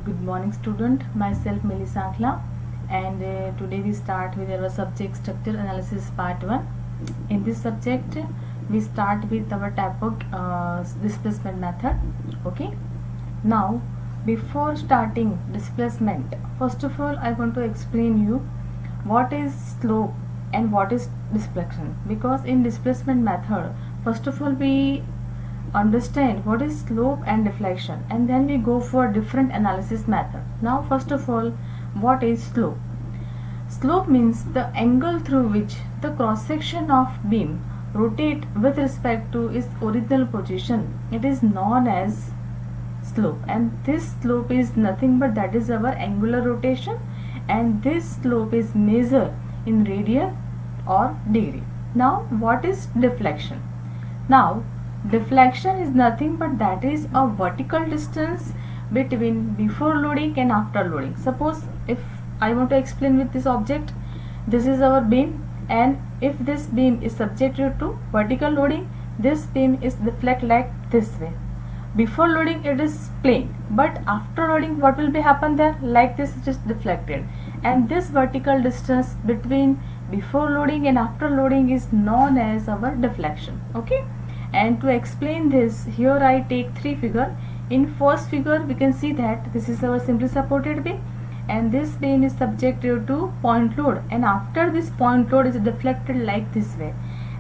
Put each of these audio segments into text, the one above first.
Good morning student, myself Melissa and today we start with our subject structure analysis part 1. In this subject we start with our topic displacement method. Okay, now before starting displacement, first of all I want to explain you what is slope and what is deflection, because in displacement method first of all we understand what is slope and deflection and then we go for different analysis method. Now first of all, what is slope? Slope means the angle through which the cross section of beam rotate with respect to its original position. It is known as slope, and this slope is nothing but that is our angular rotation, and this slope is measured in radian or degree. Now what is deflection? Now deflection is nothing but that is a vertical distance between before loading and after loading. Suppose if I want to explain with this object, this is our beam, and if this beam is subjected to vertical loading, this beam is deflect like this way. Before loading it is plane, but after loading what will be happen there? Like this, it is deflected, and this vertical distance between before loading and after loading is known as our deflection. Okay. And to explain this, here I take three figure. In first figure we can see that this is our simply supported beam, and this beam is subjected to point load, and after this point load is deflected like this way.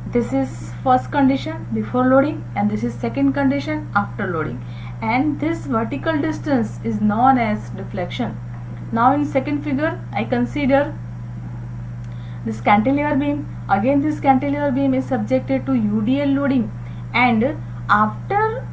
This is first condition before loading, and this is second condition after loading, and this vertical distance is known as deflection. Now in second figure I consider this cantilever beam. Again this cantilever beam is subjected to UDL loading, and after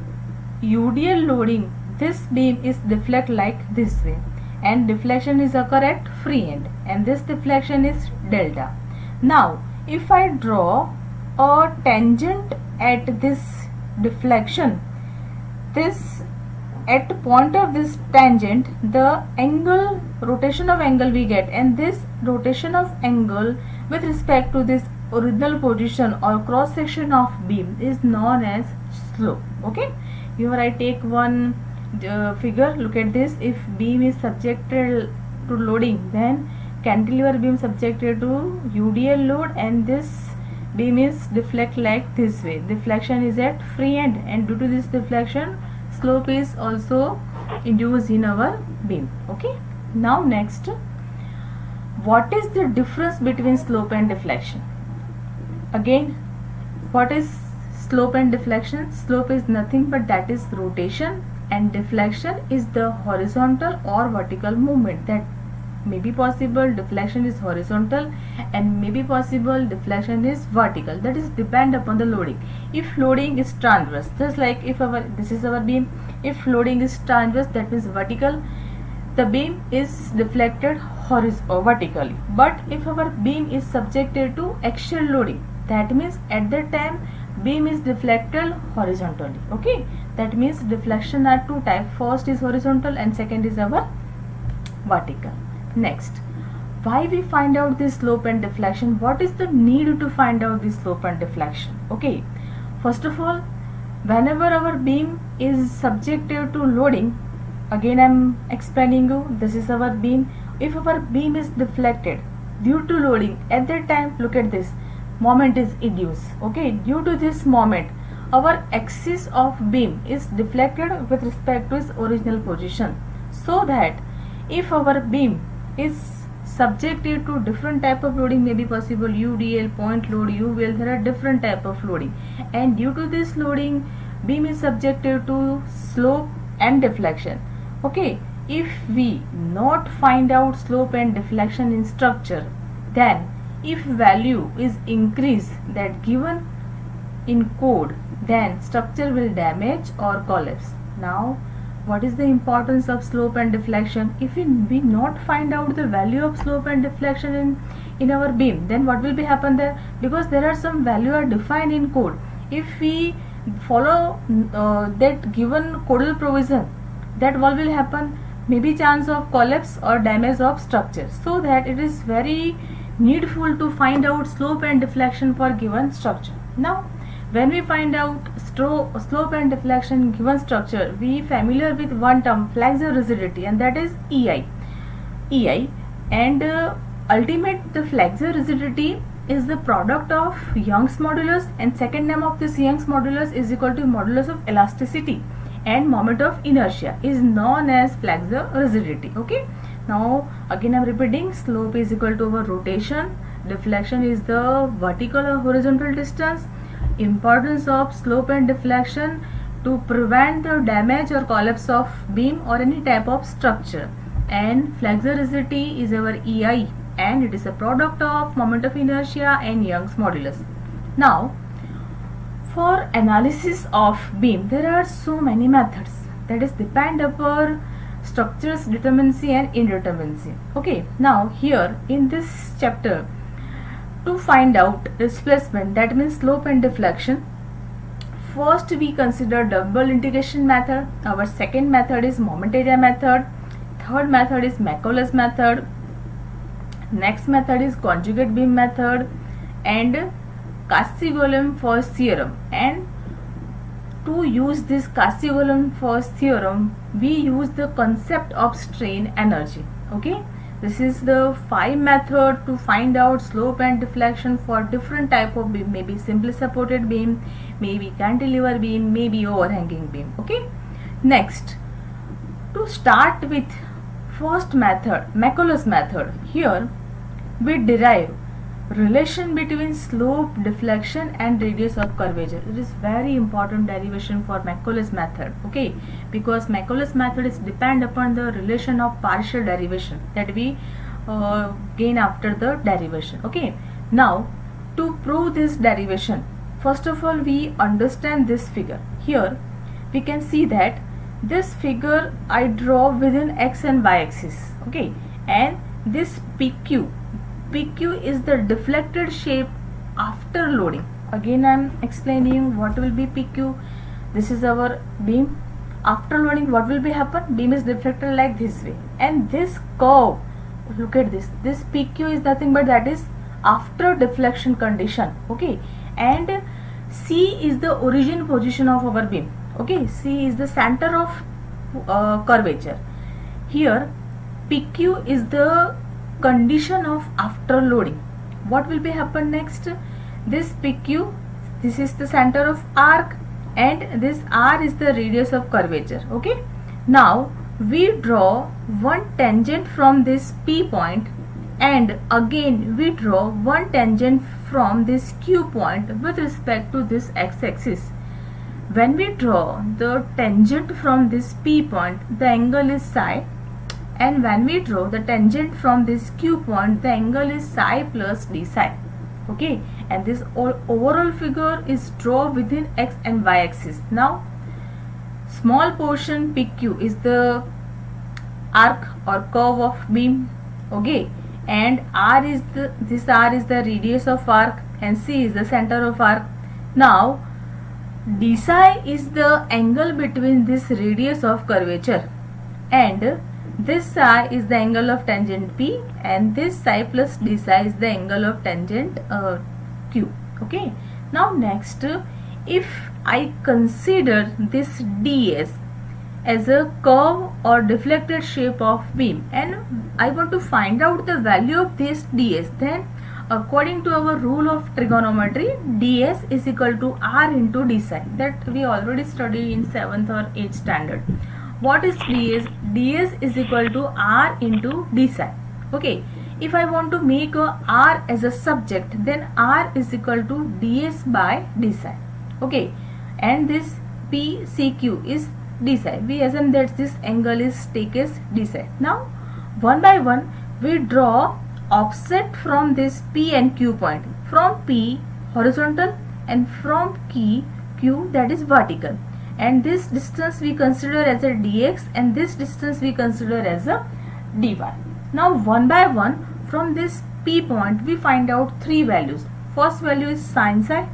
UDL loading this beam is deflect like this way, and deflection is occur at free end, and this deflection is delta. Now if I draw a tangent at this deflection, this at point of this tangent the angle, rotation of angle we get, and this rotation of angle with respect to this original position or cross section of beam is known as slope. Okay, here I take one figure. Look at this. If beam is subjected to loading, then cantilever beam subjected to UDL load, and this beam is deflect like this way. Deflection is at free end, and due to this deflection slope is also induced in our beam. Okay, now next, what is the difference between slope and deflection? Again, what is slope and deflection? Slope is nothing but that is rotation, and deflection is the horizontal or vertical movement that may be possible. Deflection is horizontal and may be possible deflection is vertical. That is depend upon the loading. If loading is transverse, just like if this is our beam, if loading is transverse, that means vertical, the beam is deflected vertically. But if our beam is subjected to axial loading, that means at that time beam is deflected horizontally. Okay, that means deflection are two types. First is horizontal and second is our vertical. Next, why we find out this slope and deflection? What is the need to find out this slope and deflection? Okay, first of all, whenever our beam is subjected to loading, again I am explaining you, this is our beam. If our beam is deflected due to loading, at that time look at this, moment is induced. Okay, due to this moment our axis of beam is deflected with respect to its original position, so that if our beam is subjected to different type of loading, may be possible UDL, point load, UVL, there are different type of loading, and due to this loading beam is subjected to slope and deflection. Okay, if we not find out slope and deflection in structure, then if value is increased that given in code, then structure will damage or collapse. Now what is the importance of slope and deflection? If we not find out the value of slope and deflection in our beam, then what will be happen there? Because there are some value are defined in code. If we follow that given codal provision, that what will happen? Maybe chance of collapse or damage of structure. So that it is very needful to find out slope and deflection for given structure. Now when we find out slope and deflection given structure, we familiar with one term, flexure rigidity, and that is EI. And ultimate the flexure rigidity is the product of Young's modulus, and second name of this Young's modulus is equal to modulus of elasticity, and moment of inertia is known as flexure rigidity. Okay, now again I am repeating, slope is equal to our rotation, deflection is the vertical or horizontal distance. Importance of slope and deflection to prevent the damage or collapse of beam or any type of structure, and flexure rigidity is our EI, and it is a product of moment of inertia and Young's modulus. Now for analysis of beam, there are so many methods that is depend upon structure's determinacy and indeterminacy. Okay, now here in this chapter, to find out displacement, that means slope and deflection, first we consider double integration method. Our second method is moment area method. Third method is Maculus method. Next method is conjugate beam method and Cauchy-Gould's theorem. And to use this Cauchy-Gould's theorem, we use the concept of strain energy. Okay, this is the 5 method to find out slope and deflection for different type of beam, maybe simply supported beam, maybe cantilever beam, maybe overhanging beam. Okay, next, to start with first method, Maculus method, here we derive relation between slope, deflection and radius of curvature. It is very important derivation for Maculus method. Okay, because Maculus method is depend upon the relation of partial derivation that we gain after the derivation. Okay, now to prove this derivation, first of all we understand this figure. Here we can see that this figure I draw within x and y axis. Okay, and this PQ is the deflected shape after loading. Again I am explaining what will be PQ. This is our beam. After loading, what will be happen? Beam is deflected like this way, and this curve, look at this, this PQ is nothing but that is after deflection condition. Okay, and C is the origin position of our beam. Okay, C is the center of curvature. Here PQ is the condition of after loading. What will be happen next? This PQ, this is the center of arc, and this R is the radius of curvature. Okay, now we draw one tangent from this P point, and again we draw one tangent from this Q point with respect to this x axis. When we draw the tangent from this P point, the angle is psi, and when we draw the tangent from this Q point, the angle is psi plus d psi. Okay, and this overall figure is drawn within x and y axis. Now small portion PQ is the arc or curve of beam. Okay, and R is this R is the radius of arc, and C is the center of arc. Now d psi is the angle between this radius of curvature, and this psi is the angle of tangent P, and this psi plus d psi is the angle of tangent Q. Okay, now next, if I consider this ds as a curve or deflected shape of beam, and I want to find out the value of this ds, then according to our rule of trigonometry, ds is equal to r into d psi, that we already studied in 7th or 8th standard. What is ds? ds is equal to r into d psi. Okay, if I want to make a r as a subject, then r is equal to ds by d psi. Okay, and this PCQ is d psi. We assume that this angle is take as d psi. Now one by one we draw offset from this P and Q point. From P horizontal and from Q that is vertical. And this distance we consider as a dx, and this distance we consider as a dy. Now one by one from this P point we find out 3 values. First value is sin psi,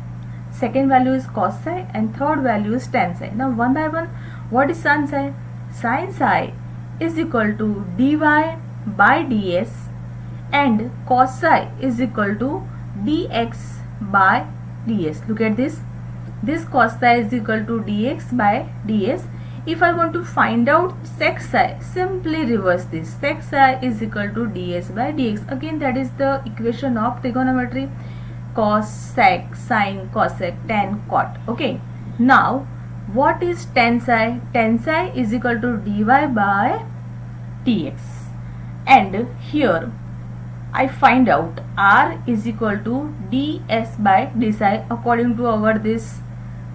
second value is cos psi, and third value is tan psi. Now one by one, what is sin psi? Sin psi is equal to dy by ds, and cos psi is equal to dx by ds. Look at this. this cos psi is equal to dx by ds. If I want to find out sec psi, simply reverse this. Sec psi is equal to ds by dx. Again, that is the equation of trigonometry: cos, sec, sin, cosec, tan, cot. Okay. Now, what is tan psi? Tan psi is equal to dy by dx. And here I find out r is equal to ds by d psi according to our this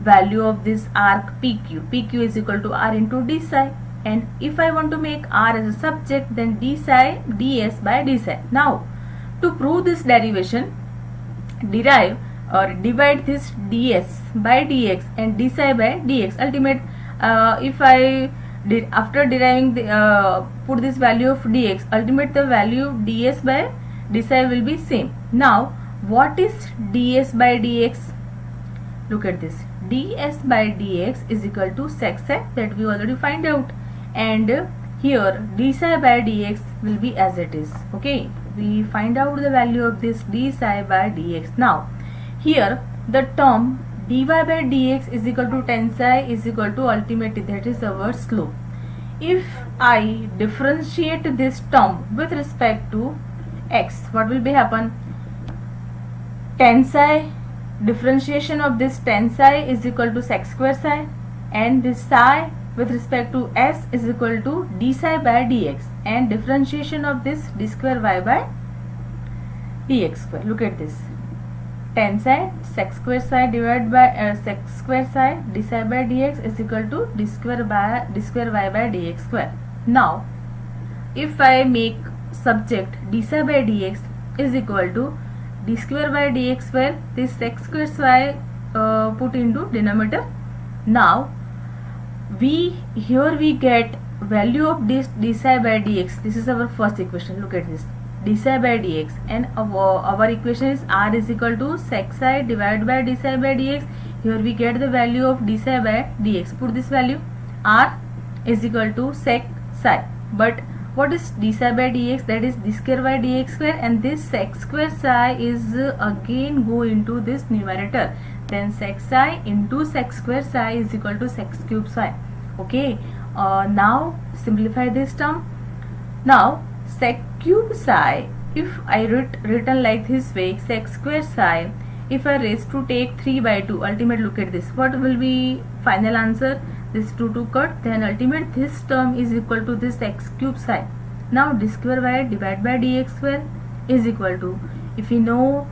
value of this arc PQ. PQ is equal to r into d psi. And if I want to make r as a subject, then d psi ds by d psi. Now, to prove this derivation, derive or divide this ds by dx and d psi by dx. Ultimate, if I did after deriving the put this value of dx, ultimate the value ds by d psi will be same. Now, what is ds by dx? Look at this. ds by dx is equal to sec psi, that we already find out, and here d psi by dx will be as it is. Okay, we find out the value of this d psi by dx. Now, here the term dy by dx is equal to tan psi is equal to ultimately, that is our slope. If I differentiate this term with respect to x, what will be happen? Tan psi, differentiation of this tan psi is equal to sec square psi, and this psi with respect to s is equal to d psi by dx, and differentiation of this d square y by dx square. Look at this. Tan psi sec square psi divided by sec square psi d psi by dx is equal to d square y by dx square. Now, if I make subject d psi by dx is equal to d square by dx square, this sec square psi put into denominator. Now, here we get value of this d psi by dx. This is our first equation. Look at this. D psi by dx, and our equation is r is equal to sec psi divided by d psi by dx. Here we get the value of d psi by dx. Put this value, r is equal to sec psi. But what is d psi by dx? That is d square by dx square, and this sec square psi is again go into this numerator. Then sec psi into sec square psi is equal to sec cube psi. Okay. Now simplify this term. Now, sec cube psi, if I written like this way, sec square psi, if I raise to take 3 by 2, ultimate, look at this, what will be final answer? This 2 cut, then ultimate this term is equal to this x cube psi. Now, d square y divided by dx square is equal to, if we know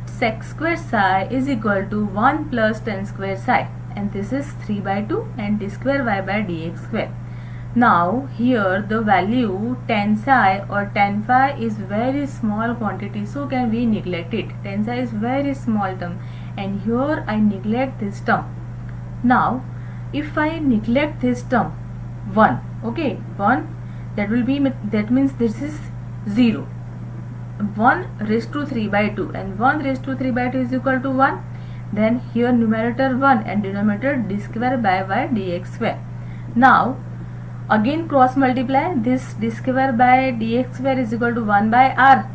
sec square psi is equal to 1 plus tan square psi, and this is 3 by 2 and d square y by dx square. Now, here the value tan psi or tan phi is very small quantity, so can we neglect it? Tan psi is very small term, and here I neglect this term. Now, if I neglect this term 1, okay, 1, that means this is 0. 1 raised to 3 by 2 and 1 raised to 3 by 2 is equal to 1. Then here numerator 1 and denominator d square by y dx square. Now, again cross multiply, this d square by dx square is equal to 1 by r.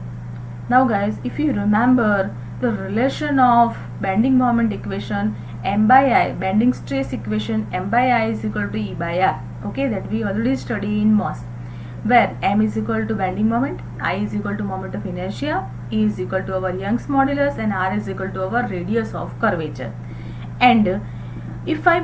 Now guys, if you remember the relation of bending moment equation m by I, bending stress equation m by I is equal to E by R. Okay, that we already study in MOS, where m is equal to bending moment, I is equal to moment of inertia, E is equal to our Young's modulus, and R is equal to our radius of curvature. And if I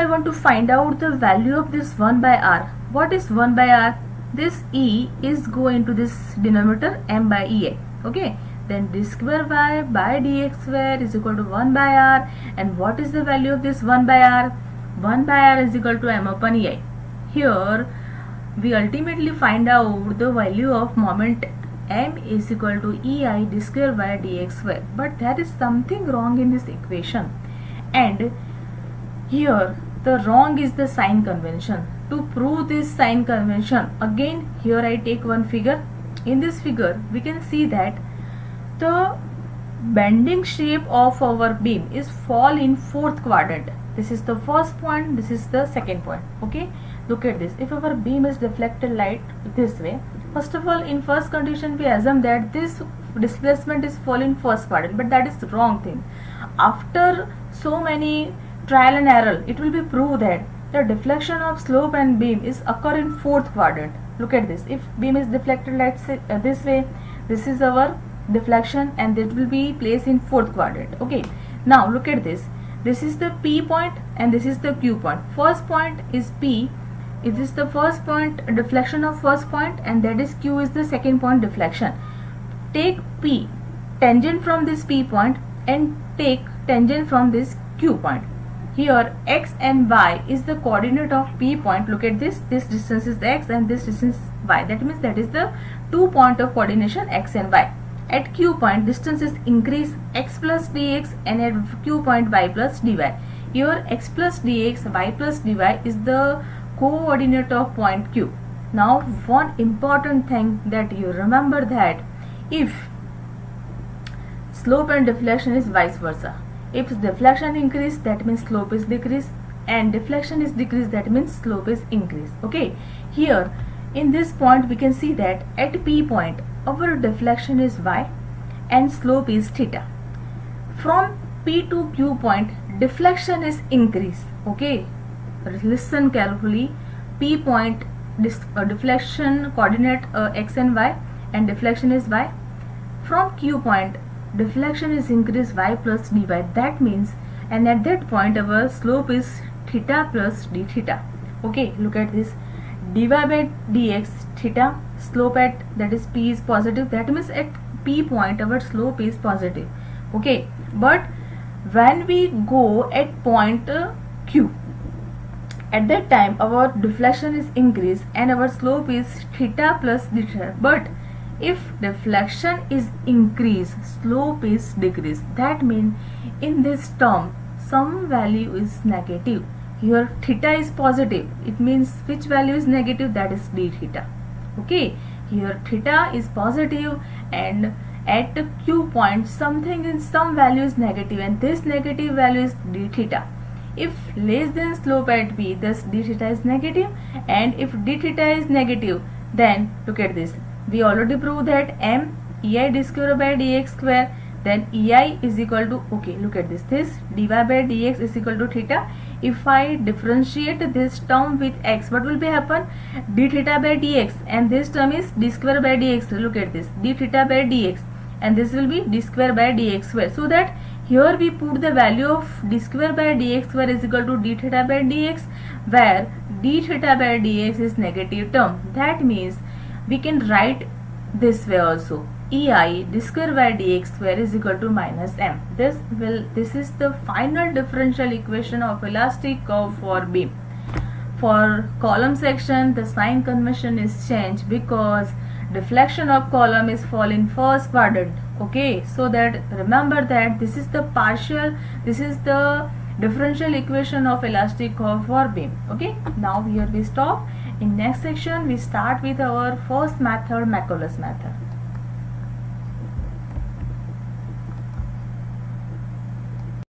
want to find out the value of this 1 by r, what is 1 by r? This E is go into this denominator m by EI. Okay, then d square y by dx square is equal to 1 by r, and what is the value of this 1 by r? 1 by r is equal to m upon EI. Here we ultimately find out the value of moment m is equal to EI d square by dx square, but there is something wrong in this equation, and here the wrong is the sign convention. To prove this sign convention, again here I take one figure. In this figure we can see that the bending shape of our beam is fall in 4th quadrant. This is the first point, this is the second point. Okay, look at this. If our beam is deflected light this way, first of all, in first condition we assume that this displacement is fall in first quadrant, but that is the wrong thing. After so many trial and error, it will be proved that the deflection of slope and beam is occur in fourth quadrant. Look at this. If beam is deflected, let's say this way, this is our deflection and it will be placed in fourth quadrant. Okay, now look at this. This is the P point and this is the Q point. First point is P, it is the first point deflection of first point, and that is Q is the second point deflection. Take P tangent from this P point and take tangent from this Q point. Here x and y is the coordinate of P point. Look at this, this distance is the x and this distance is y. That means that is the 2 point of coordination x and y. At Q point distance is increase x plus dx, and at Q point y plus dy. Here x plus dx, y plus dy is the coordinate of point Q. Now one important thing that you remember, that if slope and deflection is vice versa, if deflection increase, that means slope is decrease, and deflection is decrease, that means slope is increase. Okay, here in this point we can see that at P point our deflection is y and slope is theta. From P to Q point deflection is increase. Okay, listen carefully. P point deflection coordinate x and y, and deflection is y. From Q point deflection is increase y plus dy. That means, and at that point our slope is theta plus d theta. Okay, look at this, dy by dx theta, slope at that is P is positive. That means at P point our slope is positive. Okay, but when we go at point Q, at that time our deflection is increased and our slope is theta plus d theta. But if deflection is increased, slope is decreased. That means in this term some value is negative. Here theta is positive, it means which value is negative, that is d theta. Okay, here theta is positive and at Q point something in some value is negative, and this negative value is d theta. If less than slope at P, this d theta is negative, and if d theta is negative, then look at this, we already proved that m ei d square by dx square, then ei is equal to, okay, look at this dy by dx is equal to theta. If I differentiate this term with x, what will be happen? D theta by dx, and this term is d square by dx. Look at this, d theta by dx, and this will be d square by dx square. So that here we put the value of d square by dx square is equal to d theta by dx, where d theta by dx is negative term. That means we can write this way also, ei d square by dx square is equal to minus m. This is the final differential equation of elastic curve for beam. For column section the sign convention is changed because deflection of column is fall in first quadrant. Okay, so that remember that this is the differential equation of elastic curve for beam. Okay, now here we stop. In next section we start with our first method, Maculus method.